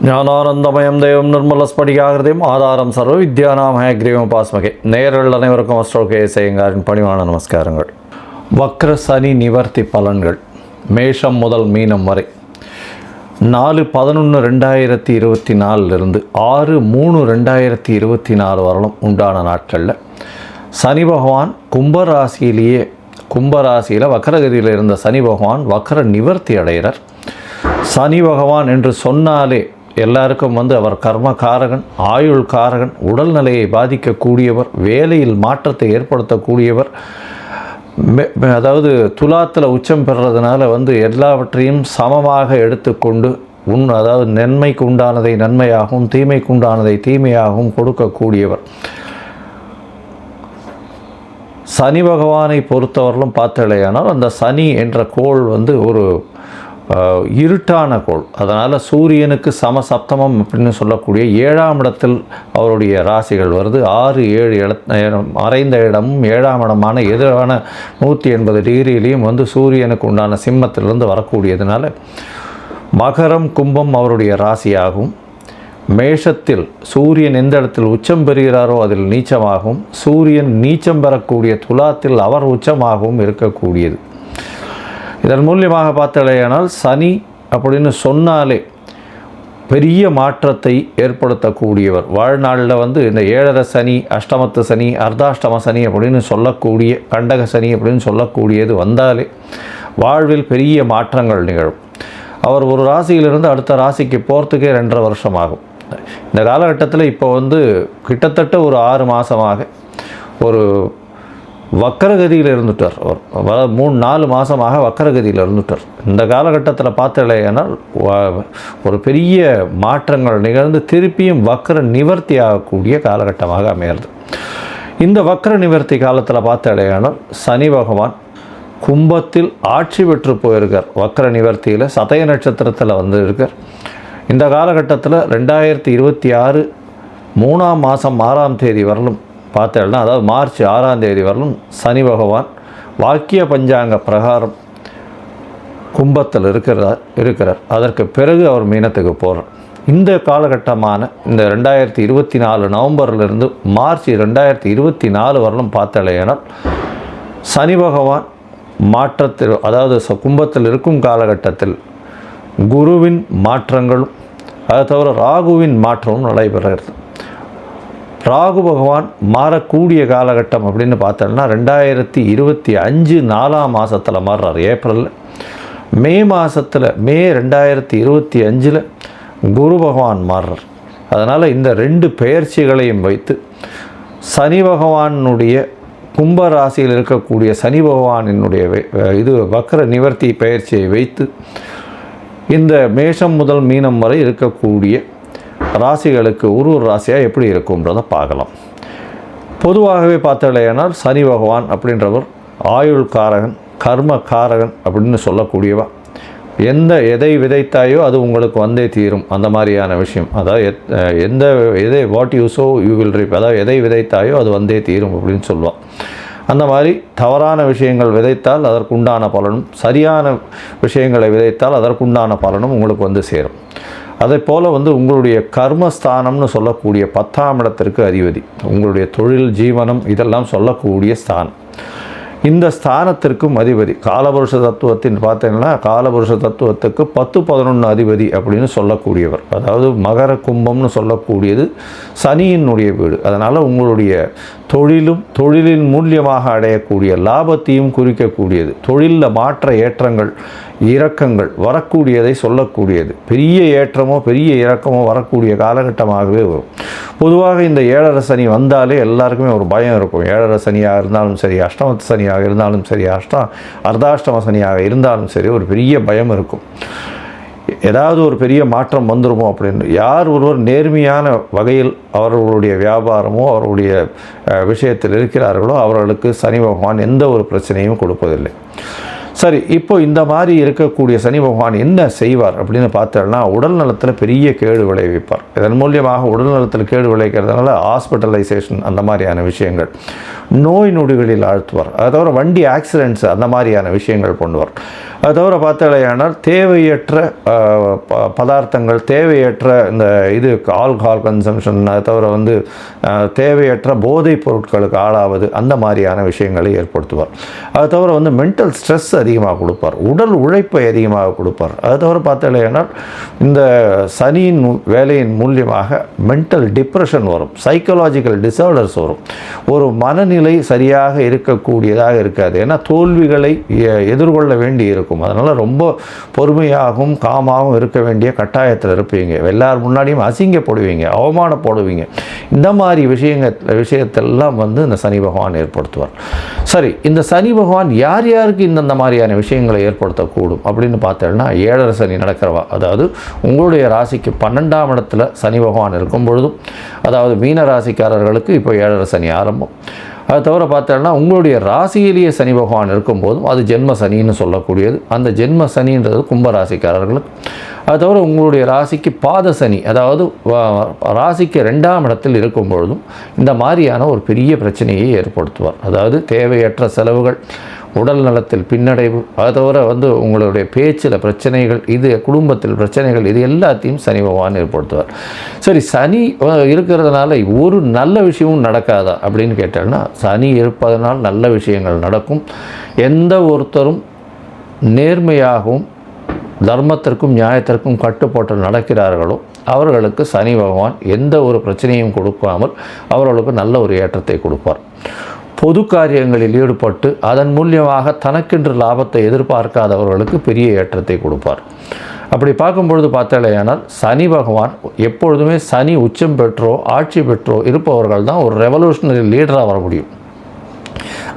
ஞானானந்தமயம் தெய்வம் நிர்மலஸ்படிகாகிருதியும் ஆதாரம் சர்வ வித்யானாம் ஹயக்ரீவம் பாஸ்மகே. நேயர்கள் அனைவருக்கும் அஸ்ட்ரோகேஎஸ் ஐயங்காரின் பணிவான நமஸ்காரங்கள். வக்ர சனி நிவர்த்தி பலன்கள் மேஷம் முதல் மீனம் வரை 4/11/2024 6/3/2024 வரலும் உண்டான நாட்களில் சனி பகவான் கும்பராசியில் வக்ரகதியில் இருந்த சனி பகவான் வக்ர நிவர்த்தி அடைகிறார். சனி பகவான் என்று சொன்னாலே எல்லாருக்கும் அவர் கர்மகாரகன், ஆயுள் காரகன், உடல்நிலையை பாதிக்கக்கூடியவர், வேலையில் மாற்றத்தை ஏற்படுத்தக்கூடியவர். அதாவது துலாத்தில் உச்சம் பெறுறதுனால எல்லாவற்றையும் சமமாக எடுத்துக்கொண்டு அதாவது நன்மைக்கு உண்டானதை நன்மையாகவும் தீமைக்கு உண்டானதை தீமையாகவும் கொடுக்கக்கூடியவர். சனி பகவானை பொறுத்தவரையிலும் பார்த்தலையானால் அந்த சனி என்ற கோள் ஒரு இருட்டான கோள். அதனால் சூரியனுக்கு சமசப்தமம் அப்படின்னு சொல்லக்கூடிய 7ஆம் இடத்தில் அவருடைய ராசிகள் வருது. 6, 7 மறைந்த இடமும் 7ஆம் இடமான எதிரான 180 டிகிரியிலையும் சூரியனுக்கு உண்டான சிம்மத்திலிருந்து வரக்கூடியதுனால மகரம் கும்பம் அவருடைய ராசியாகும். மேஷத்தில் சூரியன் எந்த இடத்தில் உச்சம் பெறுகிறாரோ அதில் நீச்சமாகவும், சூரியன் நீச்சம் பெறக்கூடிய துலாத்தில் அவர் உச்சமாகவும் இருக்கக்கூடியது. இதன் மூலியமாக பார்த்தலையானால் சனி அப்படின்னு சொன்னாலே பெரிய மாற்றத்தை ஏற்படுத்தக்கூடியவர். வாழ்நாளில் இந்த 7.5 சனி, அஷ்டமத்து சனி, அர்த்தாஷ்டம சனி அப்படின்னு சொல்லக்கூடிய கண்டக சனி அப்படின்னு சொல்லக்கூடியது வந்தாலே வாழ்வில் பெரிய மாற்றங்கள் நிகழும். அவர் ஒரு ராசியிலிருந்து அடுத்த ராசிக்கு போகிறதுக்கே 2.5 வருஷம் ஆகும். இந்த காலகட்டத்தில் இப்போ கிட்டத்தட்ட ஒரு 6 மாதமாக ஒரு வக்கரகதியில் இருந்துட்டார். அவர் 3-4 மாதமாக வக்கரகதியில் இருந்துட்டார். இந்த காலகட்டத்தில் பார்த்தலையானால் ஒரு பெரிய மாற்றங்கள் நிகழ்ந்து திருப்பியும் வக்கர நிவர்த்தி ஆகக்கூடிய காலகட்டமாக அமைகிறது. இந்த வக்கர நிவர்த்தி காலத்தில் பார்த்தலையானால் சனி பகவான் கும்பத்தில் ஆட்சி பெற்று போயிருக்கார். வக்கர நிவர்த்தியில் சதய நட்சத்திரத்தில் இருக்கார். இந்த காலகட்டத்தில் 2026 3ஆம் மாதம் 6ஆம் தேதி வரலும் பார்த்தேன்னா, அதாவது மார்ச் 6ஆம் தேதி வரலும் சனி பகவான் வாக்கிய பஞ்சாங்க பிரகாரம் கும்பத்தில் இருக்கிறார். அதற்கு பிறகு அவர் மீனத்துக்கு போகிறார். இந்த காலகட்டமான இந்த 2024 நவம்பர்லேருந்து மார்ச் 2024 வரலும் பார்த்தலையானால் சனி பகவான் மாற்றத்தில், அதாவது கும்பத்தில் இருக்கும் காலகட்டத்தில் குருவின் மாற்றங்களும் அதை தவிர ராகுவின் மாற்றமும் நடைபெறுகிறது. ராகு பகவான் மாறக்கூடிய காலகட்டம் அப்படின்னு பார்த்தோம்னா 2025 4ஆம் மாதத்தில் மாறுறார். ஏப்ரலில். மே மாதத்தில் மே 2025 குரு பகவான் மாறுறார். அதனால் இந்த 2 பெயர்ச்சிகளையும் வைத்து சனி பகவானுடைய கும்பராசியில் இருக்கக்கூடிய சனி பகவானினுடைய வக்ர நிவர்த்தி பெயர்ச்சியை வைத்து இந்த மேஷம் முதல் மீனம் வரை இருக்கக்கூடிய ராசிகளுக்கு ஒரு ராசியாக எப்படி இருக்கும்ன்றதை பார்க்கலாம். பொதுவாகவே பார்த்தலையானால் சனி பகவான் அப்படின்றவர் ஆயுள் காரகன், கர்ம காரகன் அப்படின்னு சொல்லக்கூடியவா. எதை விதைத்தாயோ அது உங்களுக்கு வந்தே தீரும், அந்த மாதிரியான விஷயம். அதாவது what you so you will ரீப், அதாவது எதை விதைத்தாயோ அது வந்தே தீரும் அப்படின்னு சொல்லுவாள். அந்த மாதிரி தவறான விஷயங்கள் விதைத்தால் அதற்குண்டான பலனும், சரியான விஷயங்களை விதைத்தால் அதற்குண்டான பலனும் உங்களுக்கு சேரும். அதே போல் உங்களுடைய கர்மஸ்தானம்னு சொல்லக்கூடிய 10ஆம் இடத்திற்கு அதிபதி, உங்களுடைய தொழில், ஜீவனம் இதெல்லாம் சொல்லக்கூடிய ஸ்தானம். இந்த ஸ்தானத்திற்கும் அதிபதி காலபுருஷ தத்துவத்தின் பார்த்தீங்கன்னா காலபுருஷ தத்துவத்துக்கு 10-11 அதிபதி அப்படின்னு சொல்லக்கூடியவர். அதாவது மகர கும்பம்னு சொல்லக்கூடியது சனியினுடைய வீடு. அதனால் உங்களுடைய தொழிலின் மூலியமாக அடையக்கூடிய லாபத்தையும் குறிக்கக்கூடியது. தொழிலில் மாற்ற ஏற்றங்கள் இறக்கங்கள் வரக்கூடியதை சொல்லக்கூடியது. பெரிய ஏற்றமோ பெரிய இறக்கமோ வரக்கூடிய காலகட்டமாகவே வரும். பொதுவாக இந்த 7.5 சனி வந்தாலே எல்லாருக்குமே ஒரு பயம் இருக்கும். 7.5 சனியாக இருந்தாலும் சரி, அஷ்டமத்து சனியாக இருந்தாலும் சரி, அர்த்தாஷ்டம சனியாக இருந்தாலும் சரி, ஒரு பெரிய பயம் இருக்கும். ஏதாவது ஒரு பெரிய மாற்றம் வந்துடுமோ அப்படின்னு. யார் ஒருவர் நேர்மையான வகையில் அவர்களுடைய வியாபாரமோ அவர்களுடைய விஷயத்தில் இருக்கிறார்களோ அவர்களுக்கு சனி பகவான் எந்த ஒரு பிரச்சனையும் கொடுப்பதில்லை. சரி, இப்போ இந்த மாதிரி இருக்கக்கூடிய சனி பகவான் என்ன செய்வார் அப்படின்னு பார்த்தோம்னா உடல் நலத்தில் பெரிய கேடு விளைவிப்பார். இதன் மூலியமாக உடல் நலத்தில் கேடு விளைவிக்கிறதுனால ஹாஸ்பிட்டலைசேஷன் அந்த மாதிரியான விஷயங்கள், நோய் நொடிகளில் ஆழ்த்துவார். அதை தவிர வண்டி ஆக்சிடென்ட்ஸ் அந்த மாதிரியான விஷயங்கள் பண்ணுவார். அது தவிர பார்த்தாலேயானால் தேவையற்ற பதார்த்தங்கள், தேவையற்ற இந்த இது ஆல்கஹால் கன்சம்ஷன், அது தவிர வந்து தேவையற்ற போதைப் பொருட்களுக்கு ஆளாவது, அந்த மாதிரியான விஷயங்களை ஏற்படுத்துவார். அது தவிர வந்து மென்டல் ஸ்ட்ரெஸ் அதிகமாக கொடுப்பார், உடல் உழைப்பை அதிகமாக கொடுப்பார். அது தவிர பார்த்தாலேயானால் இந்த சனியின் வேலையின் மூலியமாக மென்டல் டிப்ரெஷன் வரும், சைக்கலாஜிக்கல் டிசார்டர்ஸ் வரும், ஒரு மனநிலை சரியாக இருக்கக்கூடியதாக இருக்காது. ஏன்னா தோல்விகளை எதிர்கொள்ள வேண்டி இருக்கும். அதனால் ரொம்ப பொறுமையாகவும் காமாகவும் இருக்க வேண்டிய கட்டாயத்தில் இருப்பீங்க. எல்லார் முன்னாடியும் அசிங்கப்படுவீங்க, அவமானப்படுவீங்க. இந்த மாதிரி விஷயத்தெல்லாம் வந்து இந்த சனி பகவான் ஏற்படுத்துவார். சரி, இந்த சனி பகவான் யார் யாருக்கு இந்த மாதிரியான விஷயங்களை ஏற்படுத்தக்கூடும் அப்படின்னு பார்த்தோம்னா, 7 சனி நடக்கிறவா, அதாவது உங்களுடைய ராசிக்கு 12ஆம் இடத்துல சனி பகவான் இருக்கும் பொழுதும், அதாவது மீன ராசிக்காரர்களுக்கு இப்போ 7 சனி ஆரம்பம். அது தவிர பார்த்தோம்னா உங்களுடைய ராசியிலேயே சனி பகவான் இருக்கும்போதும் அது ஜென்ம சனின்னு சொல்லக்கூடியது. அந்த ஜென்ம சனின்றது கும்பராசிக்காரர்களுக்கு. அது தவிர உங்களுடைய ராசிக்கு பாத சனி, அதாவது ராசிக்கு 2ஆம் இடத்தில் இருக்கும் பொழுதும் இந்த மாதிரியான ஒரு பெரிய பிரச்சனையை ஏற்படுத்துவார். அதாவது தேவையற்ற செலவுகள், உடல் நலத்தில் பின்னடைவு, அது தவிர வந்து உங்களுடைய பேச்சில் பிரச்சனைகள், இது குடும்பத்தில் பிரச்சனைகள், இது எல்லாத்தையும் சனி பகவான் ஏற்படுத்துவார். சரி, சனி இருக்கிறதுனால ஒரு நல்ல விஷயமும் நடக்காதா அப்படின்னு கேட்டாங்கன்னா, சனி இருப்பதனால் நல்ல விஷயங்கள் நடக்கும். எந்த ஒருத்தரும் நேர்மையாகவும் தர்மத்திற்கும் நியாயத்திற்கும் கட்டுப்பட்டு நடக்கிறார்களோ அவர்களுக்கு சனி பகவான் எந்த ஒரு பிரச்சனையும் கொடுக்காமல் அவர்களுக்கு நல்ல ஒரு ஏற்றத்தை கொடுப்பார். பொது காரியங்களில் ஈடுபட்டு அதன் மூலியமாக தனக்கென்று லாபத்தை எதிர்பார்க்காதவர்களுக்கு பெரிய ஏற்றத்தை கொடுப்பார். அப்படி பார்க்கும்பொழுது பார்த்தாலேயானால் சனி பகவான் எப்பொழுதுமே சனி உச்சம் பெற்றோ ஆட்சி பெற்றோ இருப்பவர்கள் தான் ஒரு ரெவல்யூஷனரி லீடராக வர முடியும்.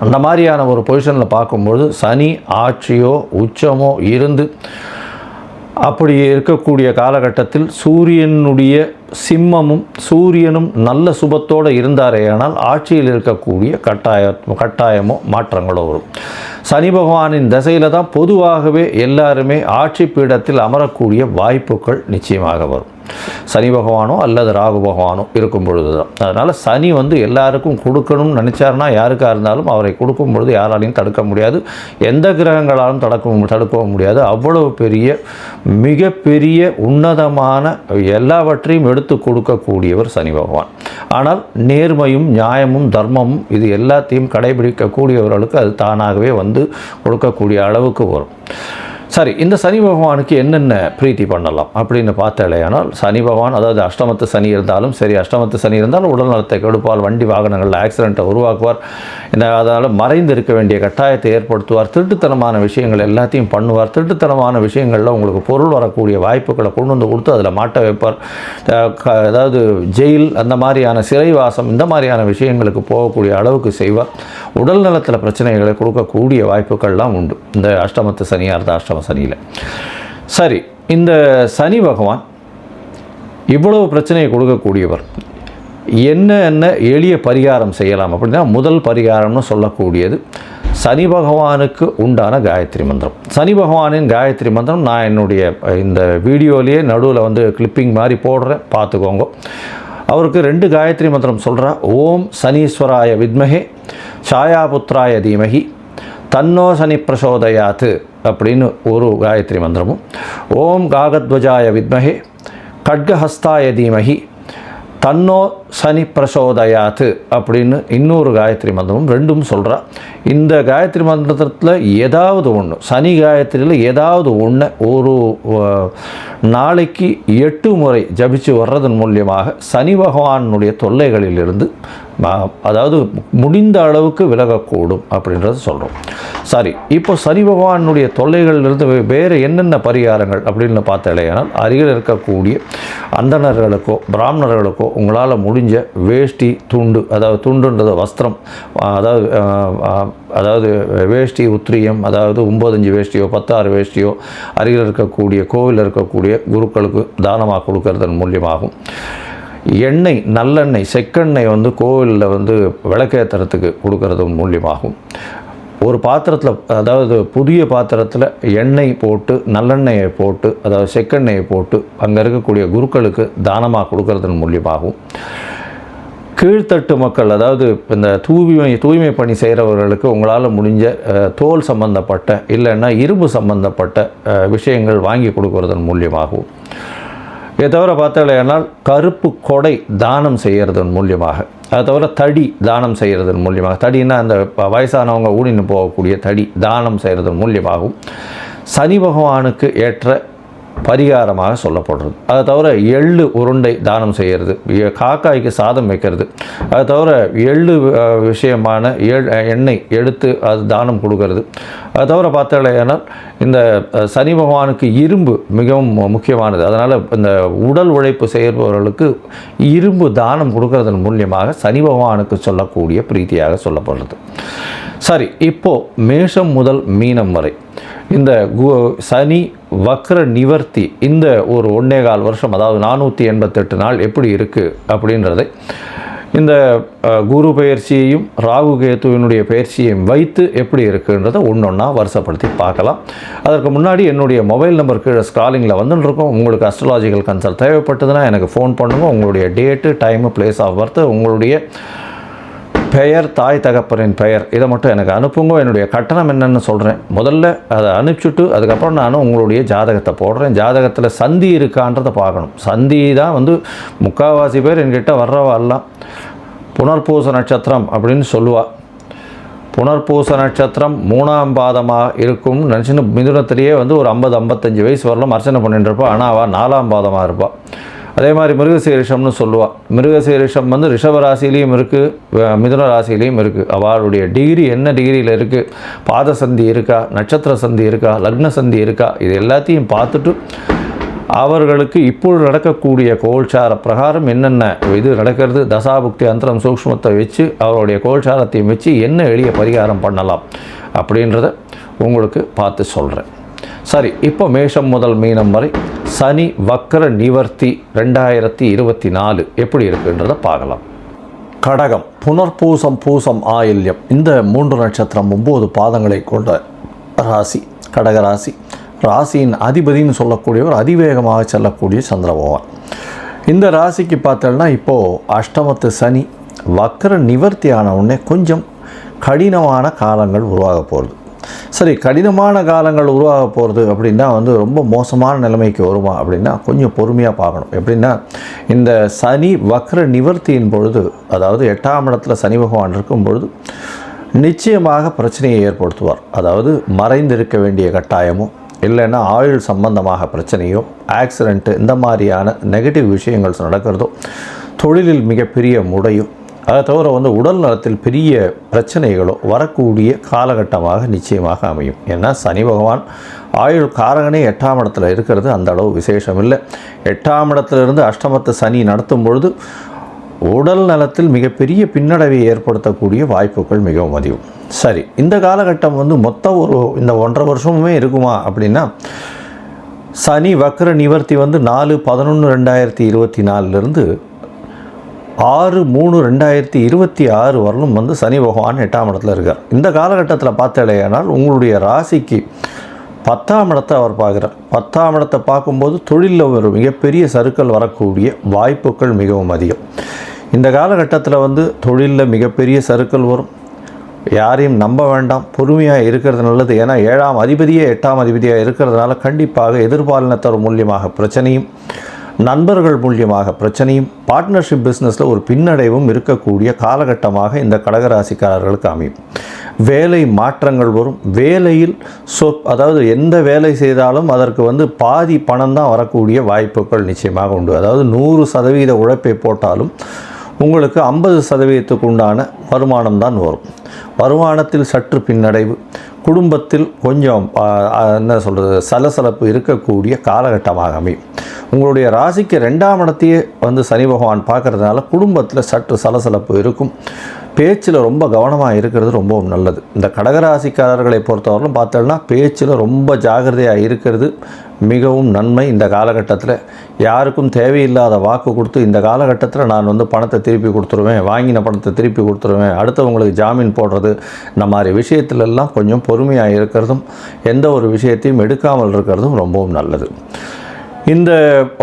அந்த மாதிரியான ஒரு பொசிஷனில் பார்க்கும்பொழுது சனி ஆட்சியோ உச்சமோ இருந்து அப்படி இருக்கக்கூடிய காலகட்டத்தில் சூரியனுடைய சிம்மமும் சூரியனும் நல்ல சுபத்தோடு இருந்தாரேயானால் ஆட்சியில் இருக்கக்கூடிய கட்டாயமோ மாற்றங்களோ வரும். சனி பகவானின் திசையில் தான் பொதுவாகவே எல்லாருமே ஆட்சி பீடத்தில் அமரக்கூடிய வாய்ப்புகள் நிச்சயமாக வரும். சனி பகவானோ அல்லது ராகு பகவானோ இருக்கும் பொழுது தான். அதனால் சனி வந்து எல்லாருக்கும் கொடுக்கணும்னு நினச்சாருன்னா யாருக்காக இருந்தாலும் அவரை கொடுக்கும் பொழுது யாராலையும் தடுக்க முடியாது, எந்த கிரகங்களாலும் தடுக்கவும் முடியாது. அவ்வளவு பெரிய மிகப்பெரிய உன்னதமான எல்லாவற்றையும் எடுத்து கொடுக்கக்கூடியவர் சனி பகவான். ஆனால் நேர்மையும் நியாயமும் தர்மமும் இது எல்லாத்தையும் கடைபிடிக்கக்கூடியவர்களுக்கு அது தானாகவே வந்து கொடுக்கக்கூடிய அளவுக்கு வரும். சரி, இந்த சனி பகவானுக்கு என்னென்ன பிரீத்தி பண்ணலாம் அப்படின்னு பார்த்தாலேயானால், சனி பகவான் அதாவது அஷ்டமத்து சனி இருந்தாலும் சரி, அஷ்டமத்து சனி இருந்தாலும் உடல் நலத்தை கெடுப்பார், வண்டி வாகனங்களில் ஆக்சிடெண்ட்டை உருவாக்குவார், அதனால் மறைந்து இருக்க வேண்டிய கட்டாயத்தை ஏற்படுத்துவார், திருட்டுத்தனமான விஷயங்கள் எல்லாத்தையும் பண்ணுவார், திருட்டுத்தனமான விஷயங்களில் உங்களுக்கு பொருள் வரக்கூடிய வாய்ப்புகளை கொண்டு வந்து கொடுத்து அதில் மாட்ட வைப்பார். அதாவது ஜெயில், அந்த மாதிரியான சிறைவாசம், இந்த மாதிரியான விஷயங்களுக்கு போகக்கூடிய அளவுக்கு செய்வார். உடல் நலத்தில் பிரச்சனைகளை கொடுக்கக்கூடிய வாய்ப்புகள்லாம் உண்டு இந்த அஷ்டமத்து சனியாக இருந்தால் அஷ்டம சனியில். சரி, இந்த சனி பகவான் இவ்வளவு பிரச்சனையை கொடுக்கக்கூடியவர். என்ன எளிய பரிகாரம் செய்யலாம் அப்படின்னா, முதல் பரிகாரம்னு சொல்லக்கூடியது சனி பகவானுக்கு உண்டான காயத்ரி மந்திரம். சனி பகவானின் காயத்ரி மந்திரம் நான் என்னுடைய இந்த வீடியோலேயே நடுவில் வந்து கிளிப்பிங் மாதிரி போடுறேன், பார்த்துக்கோங்க. அவருக்கு 2 காயத்ரி மந்திரம் சொல்கிறா. ஓம் சனீஸ்வராய வித்மஹே சாயாபுத்ராய தீமஹி தன்னோ சனி பிரசோதயாத்து அப்படின்னு ஒரு காயத்ரி மந்திரமும், ஓம் காகத்வஜாய வித்மஹே கட்கஹஸ்தாய தீமஹி தன்னோ சனி பிரசோதயாத்து அப்படின்னு இன்னொரு காயத்ரி மந்திரமும் 2ம் சொல்கிறா. இந்த காயத்ரி மந்திரத்தில் ஏதாவது ஒன்று, சனி காயத்ரியில் ஏதாவது ஒன்று ஒரு நாளைக்கு 8 முறை ஜபிச்சு வர்றதன் மூலியமாக சனி பகவானுடைய தொல்லைகளிலிருந்து அதாவது முடிந்த அளவுக்கு விலகக்கூடும் அப்படின்றது சொல்கிறோம். சரி, இப்போ சனி பகவானுடைய தொல்லைகளிலிருந்து வேறு என்னென்ன பரிகாரங்கள் அப்படின்னு பார்த்தாலேயானால், அருகில் இருக்கக்கூடிய அந்தணர்களுக்கோ பிராமணர்களுக்கோ உங்களால் முடிஞ்ச வேஷ்டி துண்டு, அதாவது துண்டுன்றது வஸ்திரம், அதாவது வேஷ்டி உத்திரியம், அதாவது 9 வேஷ்டியோ 16 வேஷ்டியோ அருகில் இருக்கக்கூடிய கோவிலில் இருக்கக்கூடிய குருக்களுக்கு தானமாக கொடுக்கறதன் மூலியமாகும். எண்ணெய், நல்லெண்ணெய், செக்கெண்ணெய் வந்து கோவிலில் வந்து விளக்கேற்றுறதுக்கு கொடுக்கறது மூலியமாகும். ஒரு பாத்திரத்தில், அதாவது புதிய பாத்திரத்தில் எண்ணெய் போட்டு நல்லெண்ணெயை போட்டு, அதாவது செக்கெண்ணெயை போட்டு அங்கே இருக்கக்கூடிய குருக்களுக்கு தானமாக கொடுக்கறதன் மூலியமாகும். கீழ்த்தட்டு மக்கள், அதாவது இந்த தூய்மை பணி செய்கிறவர்களுக்கு உங்களால் முடிஞ்ச தோல் சம்பந்தப்பட்ட இல்லைன்னா இரும்பு சம்பந்தப்பட்ட விஷயங்கள் வாங்கி கொடுக்கறதன் மூலியமாகவும், இதை தவிர பார்த்தாலேனால் கருப்பு கொடை தானம் செய்கிறதன் மூலியமாக, அதை தவிர தடி தானம் செய்கிறதன் மூலியமாக, தடின்னா அந்த வயசானவங்க ஊனின்னு போகக்கூடிய தடி தானம் செய்கிறதன் மூலியமாகவும் சனி பகவானுக்கு ஏற்ற பரிகாரமாக சொல்லப்படுறது. அதை தவிர எள்ளு உருண்டை தானம் செய்கிறது, காக்காய்க்கு சாதம் வைக்கிறது, அதை தவிர எள்ளு விஷயமான எண்ணெய் எடுத்து அது தானம் கொடுக்கறது. அதை தவிர பார்த்தாலேனால் இந்த சனி பகவானுக்கு இரும்பு மிகவும் முக்கியமானது. அதனால் இந்த உடல் உழைப்பு செய்பவர்களுக்கு இரும்பு தானம் கொடுக்கறதன் மூலியமாக சனி பகவானுக்கு சொல்லக்கூடிய பிரீத்தியாக சொல்லப்படுறது. சரி, இப்போது மேஷம் முதல் மீனம் வரை இந்த சனி வக்ர நிவர்த்தி இந்த ஒரு 1.25 வருஷம், அதாவது 488 நாள் எப்படி இருக்குது அப்படின்றதை இந்த குரு பெயர்ச்சியையும் ராகு கேத்துவினுடைய பெயர்ச்சியையும் வைத்து எப்படி இருக்குன்றதை ஒன்றொன்னா வருஷப்படுத்தி பார்க்கலாம். அதற்கு முன்னாடி என்னுடைய மொபைல் நம்பர் கீழே ஸ்க்ராலிங்கில் வந்துட்டுருக்கோம். உங்களுக்கு அஸ்ட்ராலாஜிக்கல் கன்சல்ட் தேவைப்பட்டதுன்னா எனக்கு ஃபோன் பண்ணுங்கள். உங்களுடைய date, time, place of birth, உங்களுடைய பெயர், தாய் தகப்பனின் பெயர், இதை மட்டும் எனக்கு அனுப்புங்க. என்னுடைய கட்டணம் என்னென்னு சொல்கிறேன். முதல்ல அதை அனுப்பிச்சுட்டு அதுக்கப்புறம் நான் உங்களுடைய ஜாதகத்தை போடுறேன். ஜாதகத்தில் சந்தி இருக்கான்றதை பார்க்கணும். சந்தி தான் முக்கால்வாசி பேர் என்கிட்ட வர்றவாள்லாம் புனர்பூச நட்சத்திரம் அப்படின்னு சொல்லுவாள். புனர்பூச நட்சத்திரம் 3ஆம் பாதமாக இருக்கும் நினச்சின்னு மிதுனத்திலேயே ஒரு 50-55 வயசு வரலாம் அர்ச்சனை பண்ணிட்டு இருப்பாள். ஆனால் அவள் 4ஆம் பாதமாக இருப்பாள். அதே மாதிரி மிருகசீரிஷம்னு சொல்லுவாள். மிருகசீரிஷம் ரிஷப ராசிலையும் இருக்குது, மிதுன ராசிலையும் இருக்குது. அவளுடைய டிகிரி என்ன டிகிரியில் இருக்குது, பாத சந்தி இருக்கா, நட்சத்திர சந்தி இருக்கா, லக்ன சந்தி இருக்கா, இது எல்லாத்தையும் பார்த்துட்டு அவர்களுக்கு இப்பொழுது நடக்கக்கூடிய கோல்சார பிரகாரம் என்னென்ன இது நடக்கிறது, தசாபுக்தி அந்தரம் சூக்ஷ்மத்தை வச்சு அவருடைய கோல்சாரத்தையும் வச்சு என்ன எளிய பரிகாரம் பண்ணலாம் அப்படின்றத உங்களுக்கு பார்த்து சொல்கிறேன். சரி, இப்போ மேஷம் முதல் மீனம் வரை சனி வக்ர நிவர்த்தி 2024 எப்படி இருக்குன்றதை பார்க்கலாம். கடகம், புனர்பூசம், பூசம், ஆயில்யம் இந்த 3 நட்சத்திரம் 9 பாதங்களை கொண்ட ராசி கடகராசி. ராசியின் அதிபதினு சொல்லக்கூடியவர் அதிவேகமாக செல்லக்கூடிய சந்திர பகவான். இந்த ராசிக்கு பார்த்தோம்னா இப்போது அஷ்டமத்து சனி வக்ர நிவர்த்தி ஆன உடனே கொஞ்சம் கடினமான காலங்கள் உருவாக போகிறது. சரி, கடினமான காலங்கள் உருவாக போகிறது அப்படின்னா ரொம்ப மோசமான நிலைமைக்கு வருமா அப்படின்னா கொஞ்சம் பொறுமையாக பார்க்கணும். எப்படின்னா இந்த சனி வக்ர நிவர்த்தியின் பொழுது, அதாவது 8ஆம் இடத்துல சனி பகவான் இருக்கும் பொழுது நிச்சயமாக பிரச்சனையை ஏற்படுத்துவார். அதாவது மறைந்திருக்க வேண்டிய கட்டாயமோ இல்லைன்னா ஆயுள் சம்பந்தமாக பிரச்சனையோ, ஆக்சிடெண்ட்டு, இந்த மாதிரியான நெகட்டிவ் விஷயங்கள் நடக்கிறதோ, தொழிலில் மிகப்பெரிய முடையோ, அதை தவிர உடல் நலத்தில் பெரிய பிரச்சனைகளோ வரக்கூடிய காலகட்டமாக நிச்சயமாக அமையும். ஏன்னா சனி பகவான் ஆயுள் காரகனே 8ஆம் இடத்துல இருக்கிறது அந்த அளவு விசேஷம் இல்லை. 8ஆம் இடத்துலேருந்து அஷ்டமத்து சனி நடத்தும் பொழுது உடல் நலத்தில் மிகப்பெரிய பின்னடைவை ஏற்படுத்தக்கூடிய வாய்ப்புகள் மிகவும் அதிகம். சரி, இந்த காலகட்டம் மொத்தம் இந்த 1.5 வருஷமுமே இருக்குமா அப்படின்னா சனி வக்ர நிவர்த்தி 4/11/2024 6/3/2026 வரலும் சனி பகவான் 8ஆம் இடத்துல இருக்கார். இந்த காலகட்டத்தில் பார்த்தாலேயானால் உங்களுடைய ராசிக்கு 10ஆம் இடத்தை அவர் பார்க்குறார். 10ஆம் இடத்தை பார்க்கும்போது தொழிலில் ஒரு மிகப்பெரிய சறுக்கல் வரக்கூடிய வாய்ப்புகள் மிகவும் அதிகம். இந்த காலகட்டத்தில் தொழிலில் மிகப்பெரிய சறுக்கல் வரும். யாரையும் நம்ப வேண்டாம், பொறுமையாக இருக்கிறது நல்லது. ஏன்னா 7ஆம் அதிபதியே 8ஆம் அதிபதியாக இருக்கிறதுனால கண்டிப்பாக எதிர்பாலினத்தவர் மூலியமாக பிரச்சனையும், நண்பர்கள் மூலியமாக பிரச்சனையும், பார்ட்னர்ஷிப் பிஸ்னஸில் ஒரு பின்னடைவும் இருக்கக்கூடிய காலகட்டமாக இந்த கடகராசிக்காரர்களுக்கு அமையும். வேலை மாற்றங்கள் வரும். வேலையில் அதாவது எந்த வேலை செய்தாலும் அதற்கு பாதி பணம் தான் வரக்கூடிய வாய்ப்புகள் நிச்சயமாக உண்டு. அதாவது 100% உழைப்பை போட்டாலும் உங்களுக்கு 50%க்கு உண்டான வருமானம் தான் வரும். வருமானத்தில் சற்று பின்னடைவு, குடும்பத்தில் கொஞ்சம் சலசலப்பு இருக்கக்கூடிய காலகட்டமாக அமையும். உங்களுடைய ராசிக்கு 2ஆம் இடத்தையே சனி பகவான் பார்க்கறதுனால குடும்பத்தில் சற்று சலசலப்பு இருக்கும். பேச்சில் ரொம்ப கவனமாக இருக்கிறது ரொம்பவும் நல்லது. இந்த கடகராசிக்காரர்களை பொறுத்தவரையிலும் பார்த்தோம்னா பேச்சில் ரொம்ப ஜாகிரதையாக இருக்கிறது மிகவும் நன்மை. இந்த காலகட்டத்தில் யாருக்கும் தேவையில்லாத வாக்கு கொடுத்து இந்த காலகட்டத்தில் நான் பணத்தை திருப்பி கொடுத்துருவேன், வாங்கின பணத்தை திருப்பி கொடுத்துருவேன், அடுத்தவங்களுக்கு ஜாமீன் போடுறது, இந்த மாதிரி விஷயத்திலெல்லாம் கொஞ்சம் பொறுமையாக இருக்கிறதும் எந்த ஒரு விஷயத்தையும் எடுக்காமல் இருக்கிறதும் ரொம்பவும் நல்லது. இந்த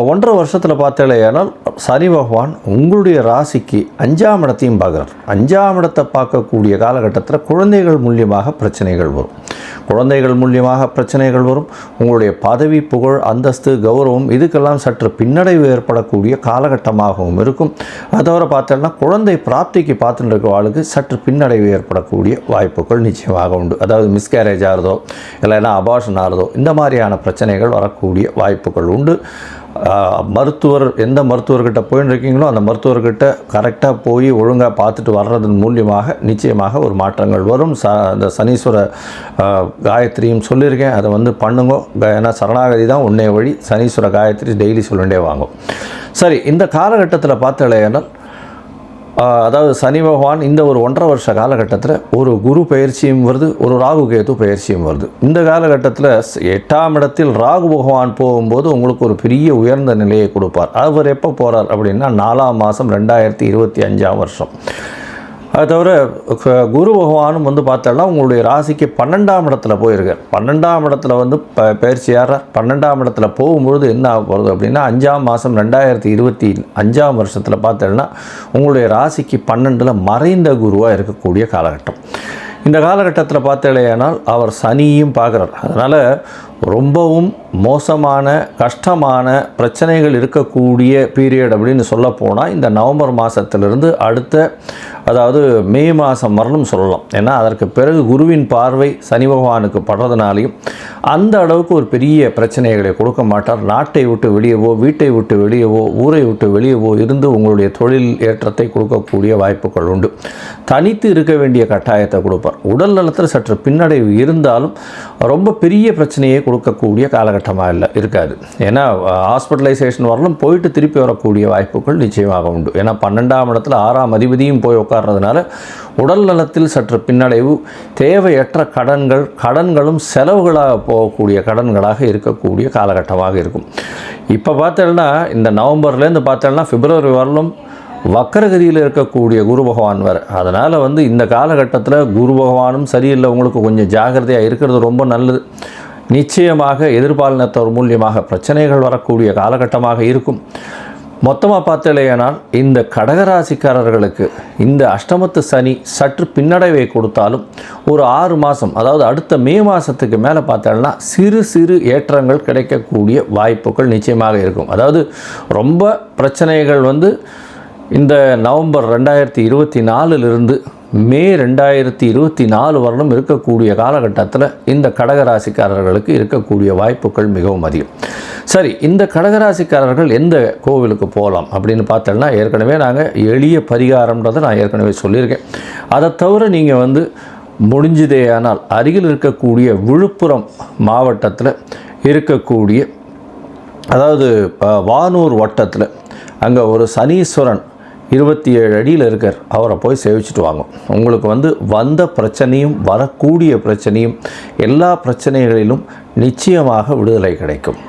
1.5 வருஷத்தில் பார்த்தாலேயானால் சனி பகவான் உங்களுடைய ராசிக்கு 5ஆம் இடத்தையும் பார்க்குறார். 5ஆம் இடத்தை பார்க்கக்கூடிய காலகட்டத்தில் குழந்தைகள் மூலியமாக பிரச்சனைகள் வரும். குழந்தைகள் மூலியமாக பிரச்சனைகள் வரும். உங்களுடைய பதவி, புகழ், அந்தஸ்து, கௌரவம் இதுக்கெல்லாம் சற்று பின்னடைவு ஏற்படக்கூடிய காலகட்டமாகவும் இருக்கும். அதை தவிர பார்த்தோம்னா குழந்தை பிராப்திக்கு பார்த்துட்டு இருக்க ஆளுக்கு சற்று பின்னடைவு ஏற்படக்கூடிய வாய்ப்புகள் நிச்சயமாக உண்டு. அதாவது மிஸ்கேரேஜ் ஆகிறதோ இல்லைன்னா அபார்ஷன் ஆகிறதோ இந்த மாதிரியான பிரச்சனைகள் வரக்கூடிய வாய்ப்புகள் உண்டு. மருத்துவர் எந்த மருத்துவர்கிட்ட போயின்னு இருக்கீங்களோ அந்த மருத்துவர்கிட்ட கரெக்டாக போய் ஒழுங்காக பார்த்துட்டு வர்றதன் மூலியமாக நிச்சயமாக ஒரு மாற்றங்கள் வரும். அந்த சனீஸ்வர காயத்ரியும் சொல்லியிருக்கேன், அதை பண்ணுங்க. ஏன்னா சரணாகதி தான் உன்னே வழி. சனீஸ்வர காயத்ரி டெய்லி சொல்லிகிட்டே வாங்கும். சரி, இந்த காலகட்டத்தில் பார்த்தாலேன்னா அதாவது சனி பகவான் இந்த ஒரு 1.5 வருஷ காலகட்டத்தில் ஒரு குரு பயிற்சியும் வருது, ஒரு ராகு கேது பயிற்சியும் வருது. இந்த காலகட்டத்தில் 8ஆம் இடத்தில் ராகு பகவான் போகும்போது உங்களுக்கு ஒரு பெரிய உயர்ந்த நிலையை கொடுப்பார். அவர் எப்போ போகிறார் அப்படின்னா 4ஆம் மாதம் 2025ஆம் வருஷம். அது தவிர குரு பகவானும் பார்த்தோம்னா உங்களுடைய ராசிக்கு 12ஆம் இடத்துல போயிருக்கார். 12ஆம் இடத்துல பயிற்சி ஏறார். 12ஆம் இடத்துல போகும்பொழுது என்ன ஆக போகிறது அப்படின்னா 5ஆம் மாதம் 2025ஆம் வருஷத்தில் பார்த்தோம்னா உங்களுடைய ராசிக்கு 12ல் மறைந்த குருவாக இருக்கக்கூடிய காலகட்டம். இந்த காலகட்டத்தில் பார்த்தேனால் அவர் சனியும் பார்க்குறார். அதனால் ரொம்பவும் மோசமான கஷ்டமான பிரச்சனைகள் இருக்கக்கூடிய பீரியட் அப்படின்னு சொல்லப்போனால் இந்த நவம்பர் மாதத்திலிருந்து அடுத்த அதாவது மே மாதம் வரலும் சொல்லலாம். ஏன்னா அதற்கு பிறகு குருவின் பார்வை சனி பகவானுக்கு படுறதுனாலையும் அந்த அளவுக்கு ஒரு பெரிய பிரச்சனைகளை கொடுக்க மாட்டார். நாட்டை விட்டு வெளியவோ, வீட்டை விட்டு வெளியவோ, ஊரை விட்டு வெளியவோ இருந்து உங்களுடைய தொழில் ஏற்றத்தை கொடுக்கக்கூடிய வாய்ப்புகள் உண்டு. தனித்து இருக்க வேண்டிய கட்டாயத்தை கொடுப்பார். உடல் நலத்தில் சற்று பின்னடைவு இருந்தாலும் ரொம்ப பெரிய பிரச்சனையை கொடுக்கக்கூடிய காலகட்டமாக இருக்காது. ஏன்னா ஹாஸ்பிட்டலைசேஷன் வரலும் போயிட்டு திருப்பி வரக்கூடிய வாய்ப்புகள் நிச்சயமாக உண்டு. ஏன்னா 12ஆம் இடத்துல 6ஆம் அதிபதியும் போய் உட்கார்றதுனால உடல் நலத்தில் சற்று பின்னடைவு, தேவையற்ற கடன்களும் செலவுகளாக போகக்கூடிய கடன்களாக இருக்கக்கூடிய காலகட்டமாக இருக்கும். இப்போ பார்த்தோம்னா இந்த நவம்பர்லேருந்து பார்த்தோம்னா பிப்ரவரி வரலும் வக்கரகதியில் இருக்கக்கூடிய குரு பகவான் வேறு. அதனால் இந்த காலகட்டத்தில் குரு பகவானும் சரியில்லை, உங்களுக்கு கொஞ்சம் ஜாகிரதையாக இருக்கிறது ரொம்ப நல்லது. நிச்சயமாக எதிர்பாலினத்தவர் மூலியமாக பிரச்சனைகள் வரக்கூடிய காலகட்டமாக இருக்கும். மொத்தமாக பார்த்தலையானால் இந்த கடகராசிக்காரர்களுக்கு இந்த அஷ்டமத்து சனி சற்று பின்னடைவை கொடுத்தாலும் ஒரு 6 மாதம், அதாவது அடுத்த மே மாதத்துக்கு மேலே பார்த்தோம்னா சிறு சிறு ஏற்றங்கள் கிடைக்கக்கூடிய வாய்ப்புகள் நிச்சயமாக இருக்கும். அதாவது ரொம்ப பிரச்சனைகள் இந்த நவம்பர் 2024 மே 2024 வரலும் இருக்கக்கூடிய காலகட்டத்தில் இந்த கடகராசிக்காரர்களுக்கு இருக்கக்கூடிய வாய்ப்புகள் மிகவும் அதிகம். சரி, இந்த கடகராசிக்காரர்கள் எந்த கோவிலுக்கு போகலாம் அப்படின்னு பார்த்தோம்னா ஏற்கனவே நாங்கள் எளிய பரிகாரம்ன்றதை நான் ஏற்கனவே சொல்லியிருக்கேன். அதை தவிர நீங்கள் முடிஞ்சதேயானால் அருகில் இருக்கக்கூடிய விழுப்புரம் மாவட்டத்தில் இருக்கக்கூடிய அதாவது வானூர் வட்டத்தில் அங்கே ஒரு சனீஸ்வரன் 27 அடியில் இருக்கார். அவரை போய் சேவிச்சுட்டு வாங்க. உங்களுக்கு வந்த பிரச்சனையும் வரக்கூடிய பிரச்சனையும் எல்லா பிரச்சனைகளிலும் நிச்சயமாக விடுதலை கிடைக்கும்.